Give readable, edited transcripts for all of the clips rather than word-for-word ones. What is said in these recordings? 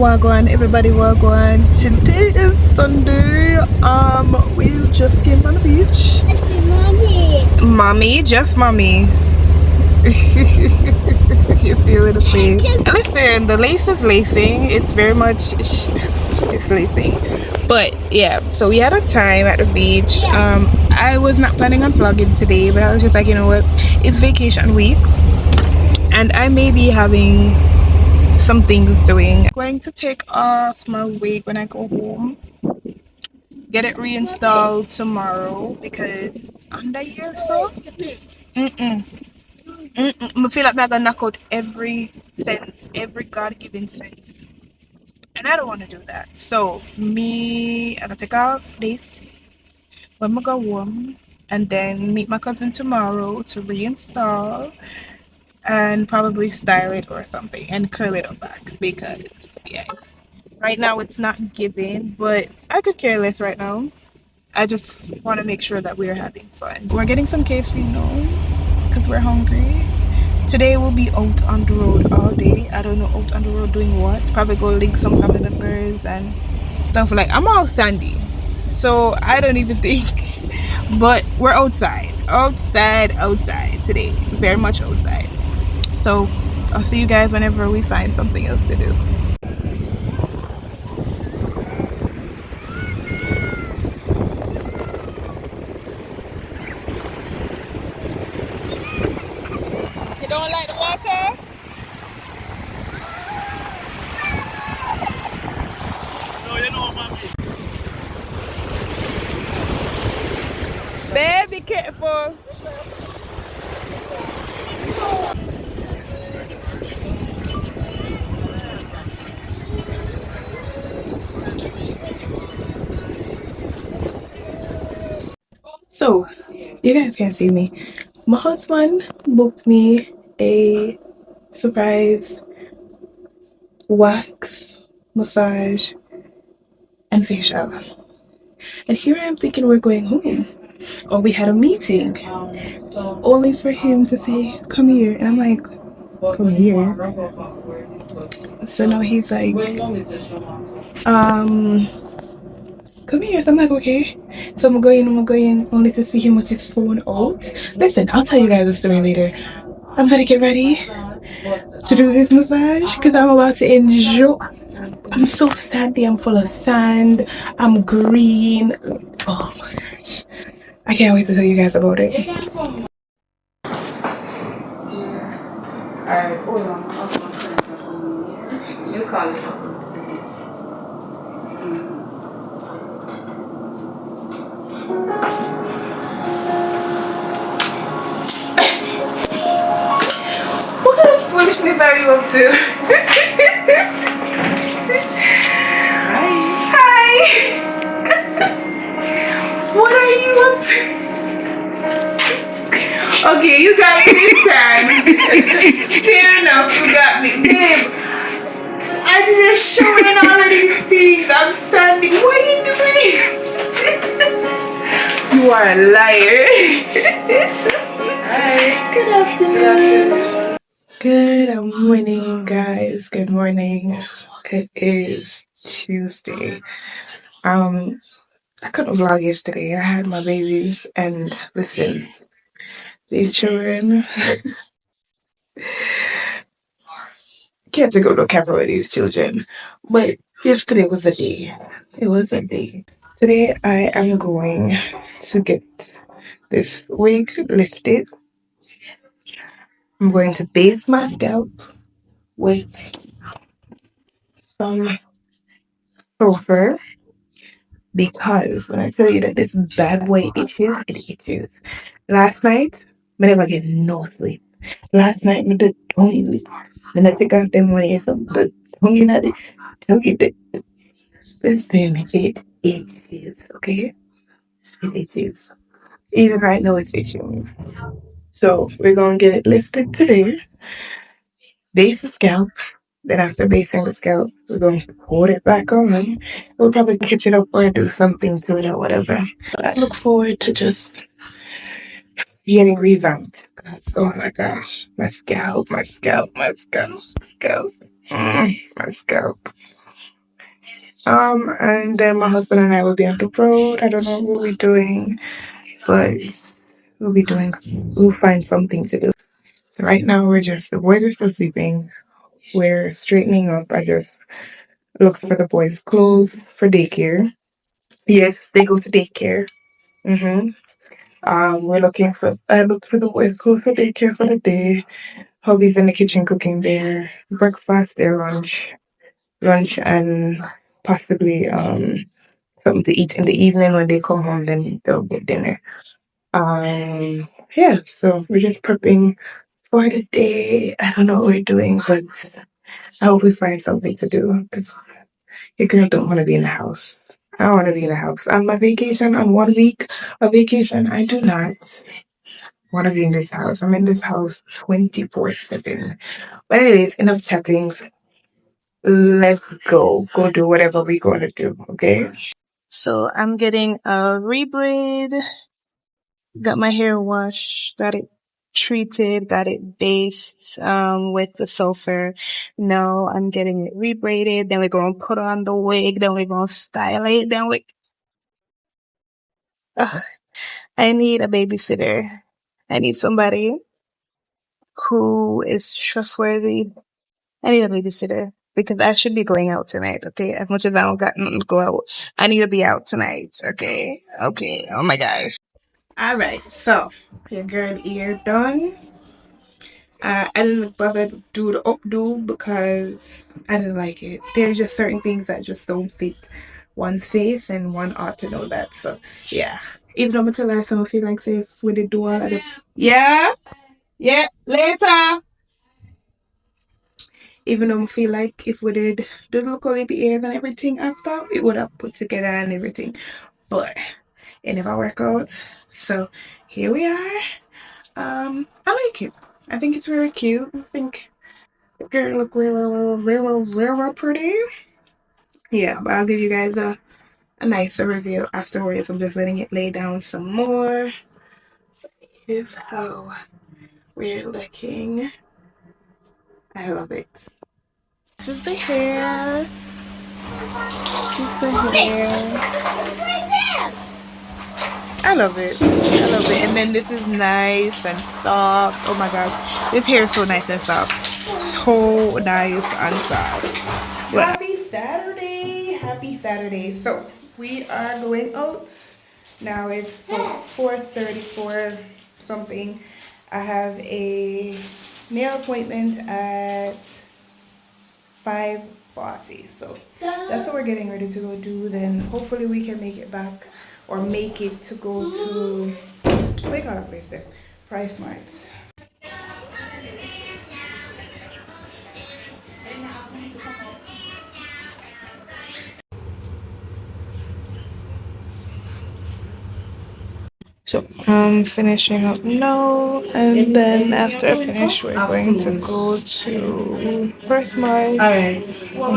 Wagwan, everybody, wagwan. Today is Sunday. We just came from the beach. Mommy, just mommy. You feel it, face. Listen, the lace is lacing. It's very much it's lacing. But yeah, so we had a time at the beach. I was not planning on vlogging today, but I was just like, you know what? It's vacation week, and I may be having some things doing. I'm going to take off my wig when I go home, get it reinstalled tomorrow because under here so I feel like I'm gonna knock out every sense, every God-given sense, and I don't want to do that. So I'm gonna take off this when I go home and then meet my cousin tomorrow to reinstall and probably style it or something and curl it up back because yes, right now it's not giving, but I could care less right now. I just want to make sure that we're having fun. We're getting some KFC now because we're hungry. Today we'll be out on the road all day. I don't know out on the road doing what. Probably go link some family members and stuff. Like, I'm all sandy, so I don't even think. But we're outside today, very much outside. So I'll see you guys whenever we find something else to do. You don't like the water? No, you know, mommy. Babe, be careful. So, you guys can't see me. My husband booked me a surprise wax, massage, and facial. And here I am thinking we're going home. Or we had a meeting. Only for him to say, come here. And I'm like, come here. So now he's like, come here. So I'm like, okay. So I'm going only to see him with his phone out. Listen, I'll tell you guys the story later. I'm gonna get ready to do this massage because I'm about to enjoy. I'm so sandy, I'm full of sand, I'm green. Oh my gosh. I can't wait to tell you guys about it. Alright, hold on. You call it. What kind of foolishness are you up to? Hi. What are you up to? Okay, you got me this time. Fair enough, you got me. Babe, I'm just showing all of these things. I'm standing. What are you doing? You are a liar. Hi. Good afternoon. Good morning, guys. Good morning. It is Tuesday. I couldn't vlog yesterday. I had my babies, and listen, these children can't take up no camera with these children. But yesterday was a day. It was a day. Today I am going to get this wig lifted. I'm going to bathe my scalp with some sulfur because when I tell you that this bad boy itches, it itches. Last night, I never get no sleep. Last night, I did tongue sleep. Then I take out them money and some the tongue in it. Tongue it. Listen, it itches, okay? It itches. Even right now, it's itching. So we're gonna get it lifted today. Base the scalp. Then after basing the scalp, we're going to put it back on. We'll probably catch it up or do something to it or whatever. I look forward to just getting revamped. Oh my gosh. My scalp. My scalp. My scalp. My scalp. My scalp. And then my husband and I will be on the road. I don't know what we're doing, but we'll be doing, we'll find something to do. So right now the boys are still sleeping. We're straightening up. I just looked for the boys' clothes for daycare. Yes, they go to daycare. Mm-hmm. I looked for the boys' clothes for daycare for the day. Hubby's in the kitchen cooking their breakfast, their lunch, and possibly something to eat in the evening when they come home. Then they'll get dinner. Yeah. So we're just prepping for the day. I don't know what we're doing, but I hope we find something to do because your girl don't want to be in the house. I don't want to be in the house. On my vacation, on 1 week of vacation, I do not want to be in this house. I'm in this house 24/7. But anyways, enough chatting. Let's go. Go do whatever we're going to do, okay? So I'm getting a rebraid. Got my hair washed. Got it treated. Got it based with the sulfur. Now I'm getting it rebraided. Then we're going to put on the wig. Then we're going to style it. Then Ugh, I need a babysitter. I need somebody who is trustworthy. I need a babysitter because I should be going out tonight, okay? As much as I don't got nothing to go out, I need to be out tonight, okay? Okay. Oh my gosh. All right. So your girl ear done. I didn't bother to do the updo because I didn't like it. There's just certain things that just don't fit one's face, and one ought to know that. So yeah. Even though until last time I feel like safe with the do all of the yeah. Yeah, later. Even though I feel like if we did the look of the ears and everything after, it would have put together and everything. But it never worked out. So here we are. I like it. I think it's really cute. I think the girl look real pretty. Yeah, but I'll give you guys a nicer review afterwards. I'm just letting it lay down some more. Here's how we're looking. I love it. This is the hair. This is the hair. I love it. I love it. And then this is nice and soft. Oh my gosh. This hair is so nice and soft. So nice and soft. But happy Saturday. Happy Saturday. So we are going out. Now it's 4:34 something. I have a nail appointment at 5:40. So that's what we're getting ready to go do. Then hopefully we can make it back or make it to go to what do you call that place there? Price Marts. So I'm finishing up now, and then after I finish, we're going to go to Price Mart and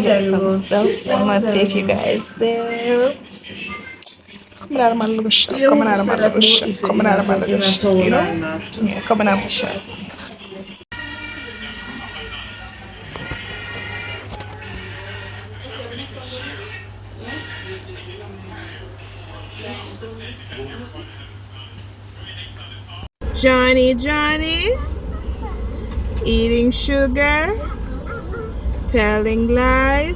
get some stuff. I'm gonna take you guys there. Coming out of my little shop, coming out of my little shop, coming out of my little shop, you know? Yeah, coming out of my shop. Johnny, eating sugar, telling lies,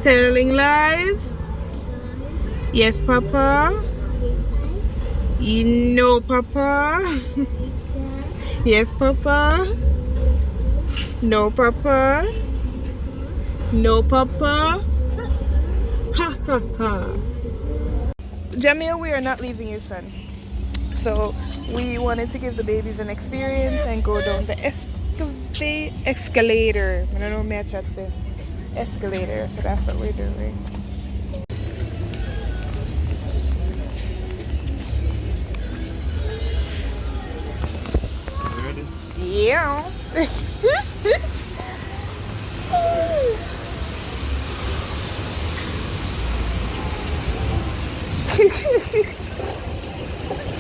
telling lies. Yes, Papa. You know, Papa. Yes, Papa. No, Papa. No, Papa. Ha ha ha. Jamil, we are not leaving you, son. So we wanted to give the babies an experience and go down the escalator. I don't know what I say. Escalator. So that's what we're doing. Yeah.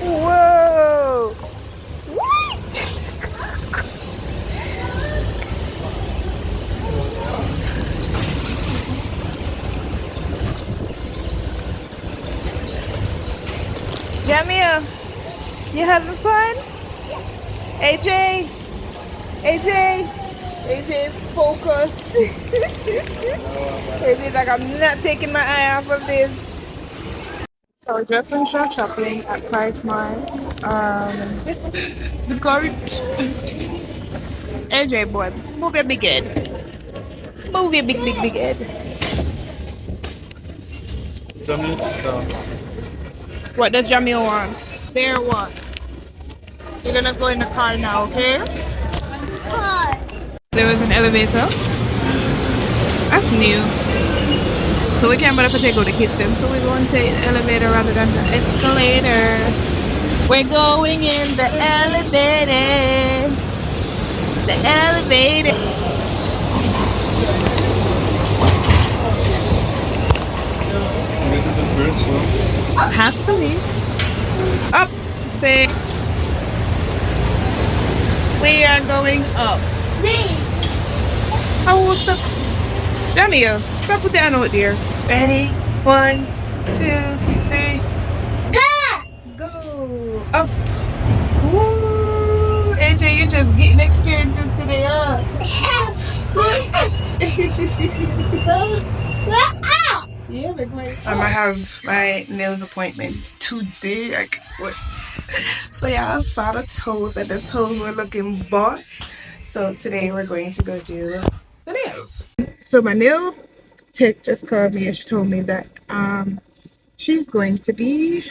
Whoa. What? Jamil, you having fun? AJ, AJ, AJ is focused. AJ's like, I'm not taking my eye off of this. So we're just finished our shopping at Price Mart. This the goat. AJ boy, move your big head. Move your big head. Jamil, What does Jamil want? There what? You're gonna go in the car now, okay? There was an elevator. That's new. So we can't bother to take out the kids them. So we're going to take the elevator rather than the escalator. We're going in the elevator. The elevator. this is the first one. Has to be. Up. Say. We are going up. Oh, stop. Jamil, stop put that note there. Ready? 1, 2, 3. Go. Up. Woo. AJ, you just getting experiences today, huh? Yeah, we're going. I'm gonna have my nails appointment today. Like what? So yeah, I saw the toes and the toes were looking boss. So today we're going to go do the nails. So my nail tech just called me and she told me that she's going to be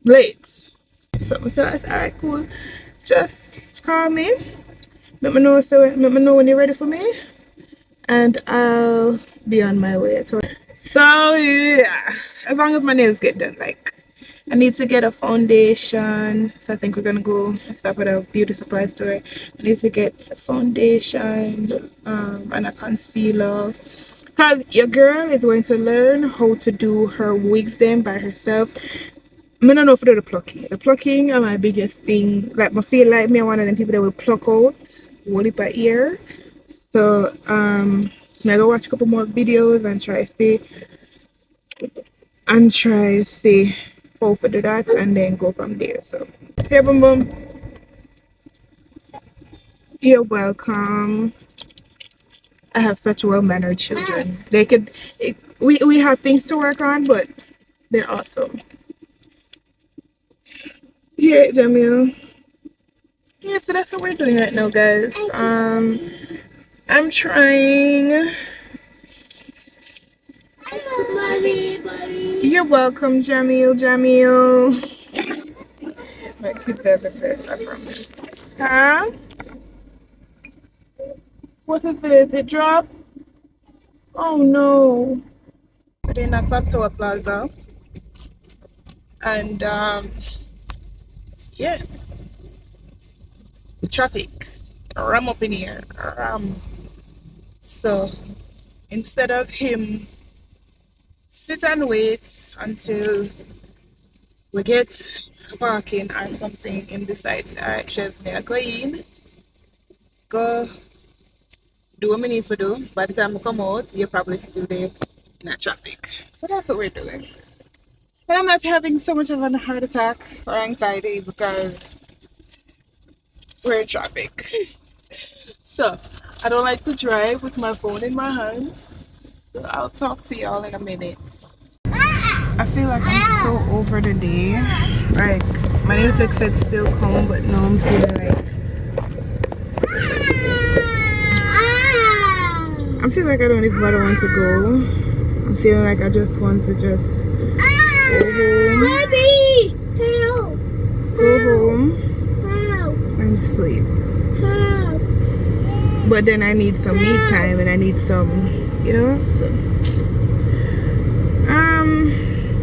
late. So I said, alright, cool. Just call me. Let me know when you're ready for me. And I'll be on my way. So yeah, as long as my nails get done, like I need to get a foundation. So I think we're gonna go and stop at a beauty supply store. I need to get a foundation and a concealer. Cause your girl is going to learn how to do her wigs then by herself. I don't know if to do the plucking. The plucking are my biggest thing. Like I feel like me are one of them people that will pluck out whole heap of ear. So I go watch a couple more videos and try see how to do that and then go from there. So here, boom boom. You're welcome. I have such well-mannered children. Yes. They could we have things to work on, but they're awesome. Here, Jamil. Yeah, so that's what we're doing right now, guys. I'm trying. You're welcome, Jamil. My kids are the best, I promise. Huh? What is it? It dropped? Oh no. We're in a Clock Tower Plaza. And yeah. Traffic. Ram up in here. Ram. So instead of him sit and wait until we get parking or something, him decides, alright, Chef, may I go in, go do what I need to do. By the time I come out, you're probably still there in that traffic. So that's what we're doing. But I'm not having so much of a heart attack or anxiety because we're in traffic. So I don't like to drive with my phone in my hands. So I'll talk to y'all in a minute. I feel like I'm so over the day. Like my nail tech said still calm, but now I'm feeling like I don't even want to go. I'm feeling like I just want to go home and sleep. But then I need some me time and I need some, you know, so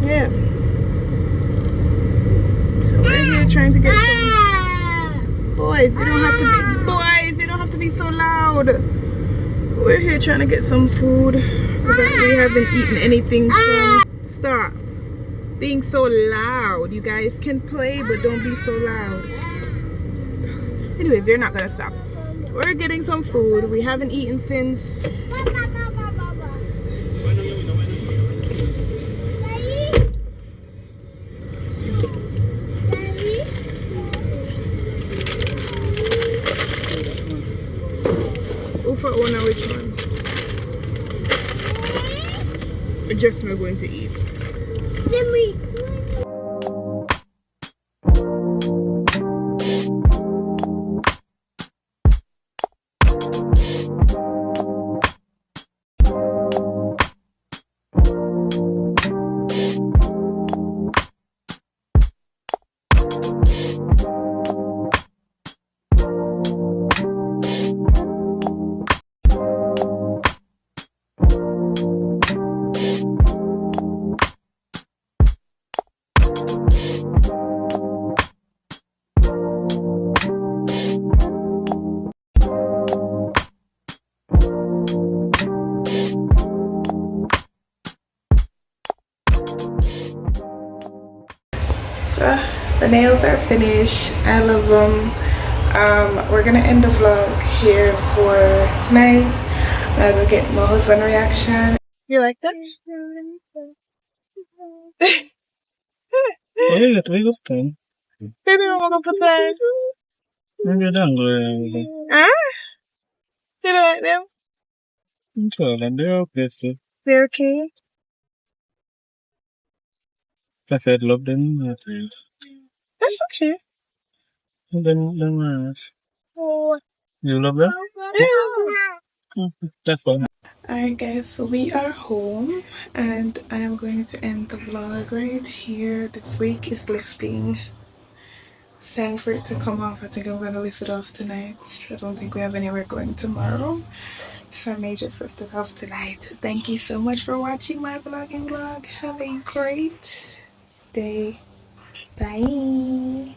yeah. So we're here trying to get some boys, you don't have to be so loud. We're here trying to get some food because we haven't eaten anything. So stop being so loud. You guys can play, but don't be so loud. Anyways, they're not gonna stop. We're getting some food. We haven't eaten since just not going to eat. So the nails are finished. I love them. We're gonna end the vlog here for tonight. I'm gonna go get my husband's reaction. You like that? Yeah, we got time. Maybe I'm gonna put that. Maybe don't Huh? You don't like them? Well, and they're okay still. They're okay. I said love them. That's okay. Then you love them? Yeah. That's fine. Alright guys, so we are home and I am going to end the vlog right here. This week is lifting. It's time for it to come off. I think I'm going to lift it off tonight. I don't think we have anywhere going tomorrow. So I may just lift it off tonight. Thank you so much for watching my vlogging vlog. Have a great day. Bye.